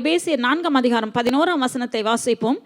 எபேசியர் 4 அதிகாரம் 11 வசனத்தை வாசிப்போம்.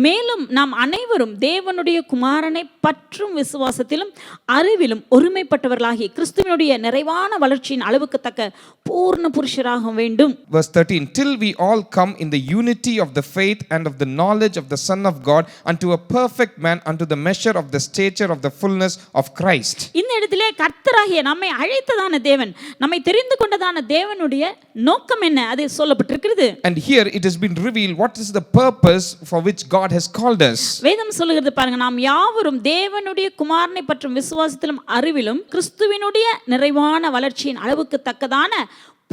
மேலும் நாம் அனைவரும் தேவனுடைய குமாரனை பற்றும் விசுவாசத்திலும் அறிவிலும் ஒருமைப்பட்டவர்களாகி கிறிஸ்துவினுடைய நிறைவான வளர்ச்சியின் அளவுக்கு தக்க பூர்ண புருஷராக வேண்டும். Verse 13, till we all come in the unity of the faith and of the knowledge of the Son of God unto a perfect man, unto the measure of the stature of the fullness of Christ. இந்த இடத்திலே கர்த்தராகிய நம்மை அழைத்ததான தேவன், நம்மை தெரிந்து கொண்டதான தேவனுடைய நோக்கம் என்ன அது சொல்லப்பட்டிருக்கிறது. And here it has been revealed what is the purpose for which God has called us. வேதம் சொல்லுகிறது பாருங்க, நாம் யாவரும் தேவனுடைய குமாரனை பற்றும் விசுவாசத்திலும் அறிவிலும் கிறிஸ்துவினுடைய நிறைவான வளர்ச்சியின் அளவுக்கு தக்கதான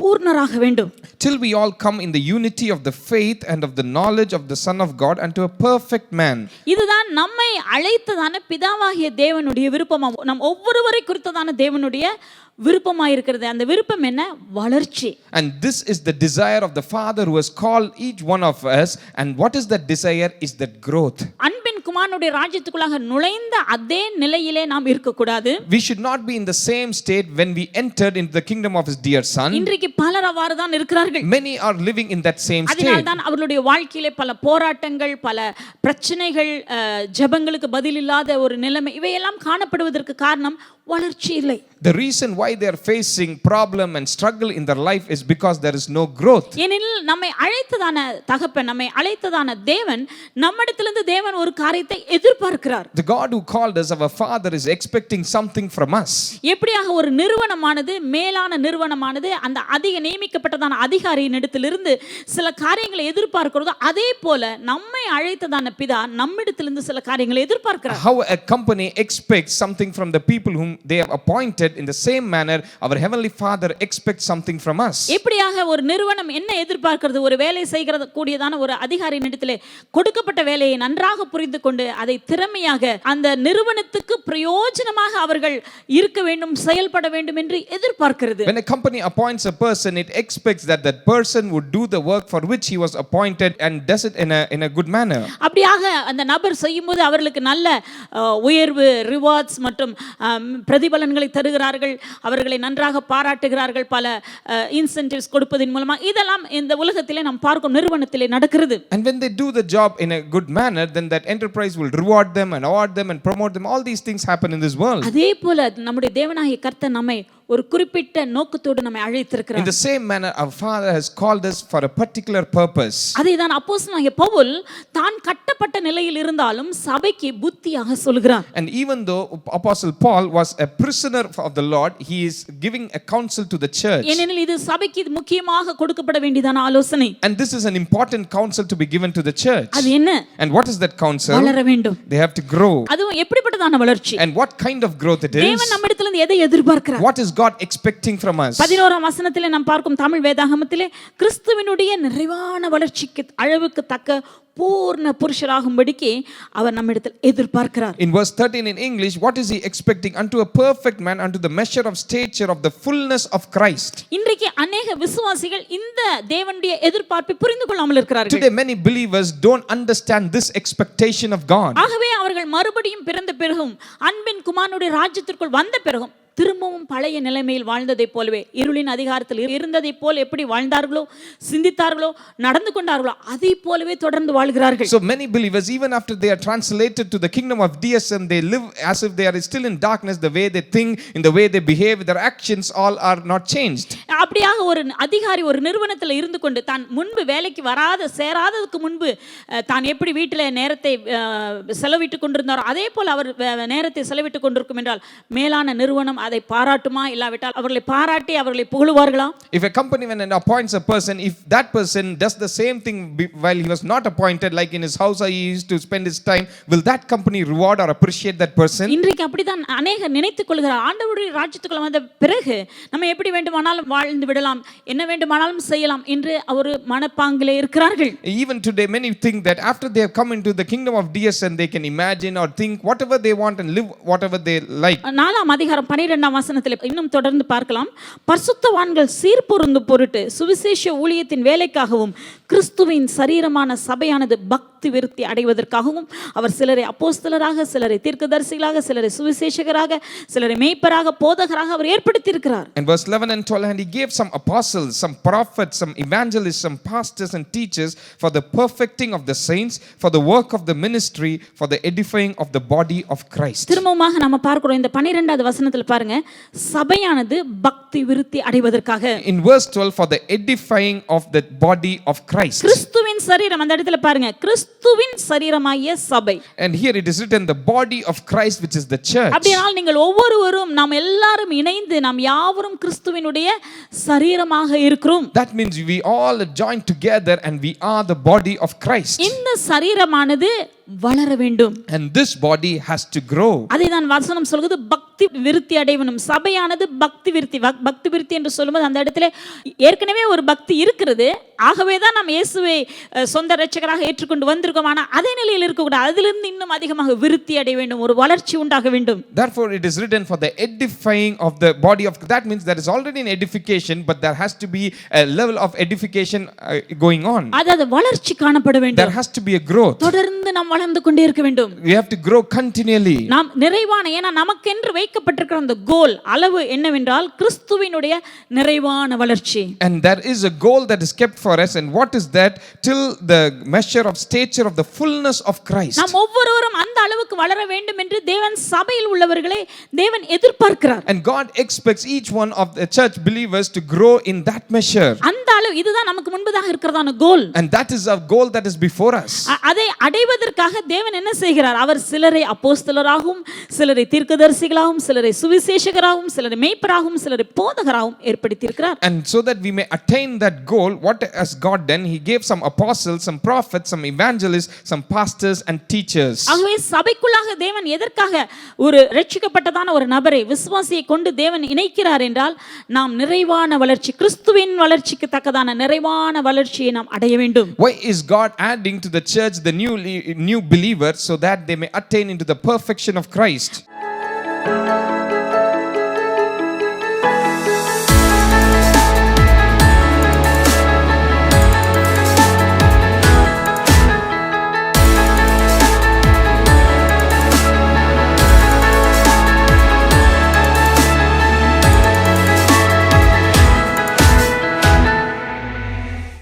பூர்ணராக வேண்டும். Till we all come in the unity of the faith and of the knowledge of the Son of God unto a perfect man. இதுதான் நம்மை அழைத்ததான பிதாவாகிய தேவனுடைய விருப்பம். நம் ஒவ்வொருவரை குறித்ததான தேவனுடைய விருப்பமாக இருக்கிறது. அந்த விருப்பம் என்ன? வளர்ச்சி. And this is the desire of the Father who has called each one of us. And what is that desire? Is that growth. அன்பின் குமாரனுடைய ராஜ்யத்துக்குள்ளாக நுழைந்த அதே நிலையிலே நாம் இருக்கக்கூடாது. We should not be in the same state when we entered into the kingdom of his dear son. இன்றைக்கு பலர் அவ்வாறு தான் இருக்கிறார்கள். Many are living in that same state. அதனால் தான் அவர்களுடைய வாழ்க்கையிலே பல போராட்டங்கள், பல பிரச்சனைகள், ஜெபங்களுக்கு பதில் இல்லாத ஒரு நிலைமை இவையெல்லாம் காணப்படுவதற்கு காரணம் வளர்ச்சி இல்லை. The reason why they are facing problem and struggle in their life is because there is no growth. ஏனெனில் நம்மை அழைத்ததான தகப்பன், நம்மை அழைத்ததான தேவன், நம்மிடத்திலிருந்து தேவன் ஒரு காரியத்தை எதிர்பார்க்கிறார். The God who called us, our Father, is expecting something from us. எப்படியாக ஒரு நிறுவனமானது, மேலான நிறுவனமானது அந்த அதிக நியமிக்கப்பட்டதான அதிகாரியின் இடத்திலிருந்து சில காரியங்களை எதிர்பார்க்கிறதோ அதே போல நம்மை அழைத்ததான பிதா நம்மிடத்திலிருந்து சில காரியங்களை எதிர்பார்க்கிறார். How a company expects something from the people whom they have appointed, in the same manner our heavenly Father expects something from us. எப்படியாக ஒரு நிறுவனம் என்ன எதிர்பார்க்கிறது? ஒரு வேலை செய்கிறது கூடியதான ஒரு அதிகாரியின் இடத்திலே கொடுக்கப்பட்ட வேலையை நன்றாக புரிந்து கொண்டு அதை திறமையாக அந்த நிறுவனத்துக்கு பிரயோஜனமாக அவர்கள் இருக்க வேண்டும், செயல்பட வேண்டும் என்று எதிர்பார்க்கிறது. When a company appoints a person, it expects that that person would do the work for which he was appointed and does it in a good manner. அப்படியாக அந்த நபர் செய்யும்போது அவர்களுக்கு நல்ல உயர்வு, ரிவார்ட்ஸ் மற்றும் பிரதிபலன்களை தருகிறார்கள், அவர்களை நன்றாக பாராட்டுகிறார்கள், பல இன்சென்டிவ்ஸ் கொடுப்பதன் மூலமா இதெல்லாம் இந்த உலகத்திலே நாம் பார்க்கும் நிறுவனத்திலே நடக்கிறது. And when they do the job in a good manner, then that enterprise will reward them and award them and promote them. All these things happen in this world. அதே போல நம்முடைய தேவனாகிய கர்த்தர் நம்மை ஒரு குறிப்பிட்ட நோக்கத்தோடு நம்மை அழைத்திருக்கிறார். In the same manner our Father has called us for a particular purpose. அதேதான் அப்போஸ்தலனாகிய பவுல் தான் கட்டப்பட்ட நிலையில் இருந்தாலும் சபைக்கு புத்தியாக சொல்கிறார். And even though Apostle Paul was a prisoner of the Lord, he is giving a counsel to the church. ஏனெனில் இது சபைக்கு முக்கியமாக கொடுக்கப்பட வேண்டியதான ஆலோசனை. And this is an important counsel to be given to the church. அது என்ன? And what is that counsel? வளர வேண்டும். They have to grow. அதுவும் எப்படிப்பட்டதான வளர்ச்சி? And what kind of growth it is? தேவன் நம்மிடத்திலிருந்து எதை எதிர்பார்க்கிறார்? What is God expecting from us? 11ஆம் வசனத்திலே நாம் பார்க்கும் தமிழ் வேதாகமத்திலே கிறிஸ்துவினுடைய நிறைவான வளர்ச்சிக்கு அளவுக்கு தக்க பூர்ண புருஷராகும்படிக்கு அவர் நம்மிடத்தில் எதிர்பார்க்கிறார். In verse 13 in English, what is he expecting? Unto a perfect man, unto the measure of stature of the fullness of Christ. இன்றைக்கு अनेक விசுவாசிகள் இந்த தேவனுடைய எதிர்பார்ப்பை புரிந்து கொள்ளாமல் இருக்கிறார்கள். Today many believers don't understand this expectation of God. ஆகவே அவர்கள் மறுபடியும் பிறந்த பிறகும் அன்பின் குமாரனுடைய ராஜ்யத்திற்குள் வந்த பிறகும் திரும்பவும் பழைய நிலைமையில் வாழ்ந்ததை போலவே, இருளின் அதிகாரத்தில் இருந்ததை போல் எப்படி வாழ்ந்தார்களோ, சிந்தித்தார்களோ, நடந்து கொண்டார்களோ அதை போலவே தொடர்ந்து வாழ்கிறார்கள். So many believers, even after they are translated to the kingdom of DSM, they live as if they are still in darkness. The way they think, in the way they behave, their actions all are not changed. அப்படியாக ஒரு அதிகாரி ஒரு நிறுவனத்தில் இருந்து கொண்டு தான் முன்பு வேலைக்கு சேராததுக்கு முன்பு தான் எப்படி வீட்டில் நேரத்தை செலவிட்டு கொண்டிருந்தாரோ அதே போல் அவர் நேரத்தை செலவிட்டு கொண்டிருக்கும் என்றால் மேலான நிறுவனம் அதை பாராட்டுமா? இல்லாவிட்டால் அவர்களை பாராட்டி அவர்களை புகழுவார்களா? If a company when it appoints a person, if that person does the same thing while he was not appointed, like in his house he used to spend his time, will that company reward or appreciate that person? இன்றைக்கு அப்படிதான் அநேகர் நினைத்துக் கொள்கிறார். ஆண்டவருடைய ராஜ்யத்துக்குள்ள வந்த பிறகு நம்ம எப்படி வேண்டுமானாலும் வாழ்ந்து விடலாம், என்ன வேண்டுமானாலும் செய்யலாம் என்று ஒரு மனப்பாங்கிலே இருக்கிறார்கள். Even today many think that after they have come into the kingdom of DSN, they can imagine or think whatever they want and live whatever they like. 4ஆம் அதிகாரம் 12 12ஆம் வசனத்தில் இன்னும் தொடர்ந்து பார்க்கலாம். பரிசுத்தவான்கள் சீர்பொருந்தும் பொருட்டு சுவிசேஷ ஊழியத்தின் வேலைக்காகவும் கிறிஸ்துவின் சரீரமான சபையானது பக்தி விருத்தி அடைவதற்காகவும் அவர் சிலரை அப்போஸ்தலராக, சிலரை தீர்க்கதரிசிகளாக, சிலரை சுவிசேஷகராக, சிலரை மேய்ப்பராக, போதகராக அவர் ஏற்படுத்தியிருக்கிறார். In verse 11 and 12, and he gave some apostles, some prophets, some evangelists, some pastors and teachers for the perfecting of the saints, for the work of the ministry, for the edifying of the body of Christ. திரும்பமாக நம்ம பார்க்கிறோம் இந்த 12வது வசனத்தில் பாருங்க, சபையானது பக்தி விருத்தி அடைவதற்காக. In verse 12, for the edifying of the body of Christ. கிறிஸ்துவின் சரீரம், அந்த இடத்துல பாருங்க, கிறிஸ்துவின் சரீரமாகிய சபை. And here it is written the body of Christ, which is the church. அப்படினால் நீங்கள் ஒவ்வொருவரும், நாம் எல்லாரும் இணைந்து நாம் யாவரும் கிறிஸ்துவினுடைய சரீரமாக இருக்கிறோம். That means we all are joined together and we are the body of Christ. இந்த சரீரமானது வளர வேண்டும். And this body has to grow. அதைதான் வசனம் சொல்கிறது, பக்தி விருத்தி அடைவனும். சபையானது பக்தி விருத்தி. பக்தி விருத்தி என்று சொல்லும்போது அந்த இடத்துல ஏற்கனவே ஒரு பக்தி இருக்கிறது. ஆகவே தான் நாம் இயேசுவை சொந்த இரட்சகராக ஏற்றுக்கொண்டு வந்திருக்கோம். ஆனால் அதே நிலையில் இருக்கக்கூடாது, அதிலிருந்து இன்னும் அதிகமாக விருத்தி அடைய வேண்டும், ஒரு வளர்ச்சி உண்டாக வேண்டும். Therefore it is written for the edifying of the body of. That means there is already an edification, but there has to be a level of edification going on. அதாவது வளர்ச்சி காணப்பட வேண்டும். There has to be a growth. தொடர்ந்து நாம் வளர்ந்து கொண்டே இருக்க வேண்டும். We have to grow continually. நாம் நிறைவான, ஏன்னா நமக்கென்று வைக்கப்பட்டிருக்கிற அந்த கோல் அளவு என்னவென்றால் கிறிஸ்துவினுடைய நிறைவான வளர்ச்சி. And there is a goal that is kept for us, and what is that? Till the measure of stature of the fullness of Christ. நாம் ஒவ்வொருவரும் அந்த அளவுக்கு வளர வேண்டும் என்று தேவன் சபையில் உள்ளவர்களை தேவன் எதிர்பார்க்கிறார். And God expects each one of the church believers to grow in that measure. அந்த அளவு, இதுதான் நமக்கு முன்பதாக இருக்கிறதான கோல். And that is our goal that is before us. அதை அடைவதற்காக தேவன் என்ன செய்கிறார்? அவர் சிலரை அப்போஸ்தலராகவும், சிலரை தீர்க்கதரிசிகளாகவும், சிலரை சுவிசேஷகராகவும், சிலரை மேய்ப்பராகவும், சிலரை போதகராகவும் ஏற்படுத்தியிருக்கிறார். And so that we may attain that goal, what has God done? He gave some apostles, some prophets, some evangelists, some pastors and teachers. ஆகவே சபைக்குள்ளாக தேவன் எதற்காக ஒரு ரட்சிக்கப்பட்டதான ஒரு நபரை, விசுவாசியை கொண்டு தேவன் இணைக்கிறார் என்றால், நாம் நிறைவான வளர்ச்சி, கிறிஸ்துவின் வளர்ச்சிக்கு தக்கதான நிறைவான வளர்ச்சியை நாம் அடைய வேண்டும். Why is God adding to the church the new believers so that they may attain into the perfection of Christ?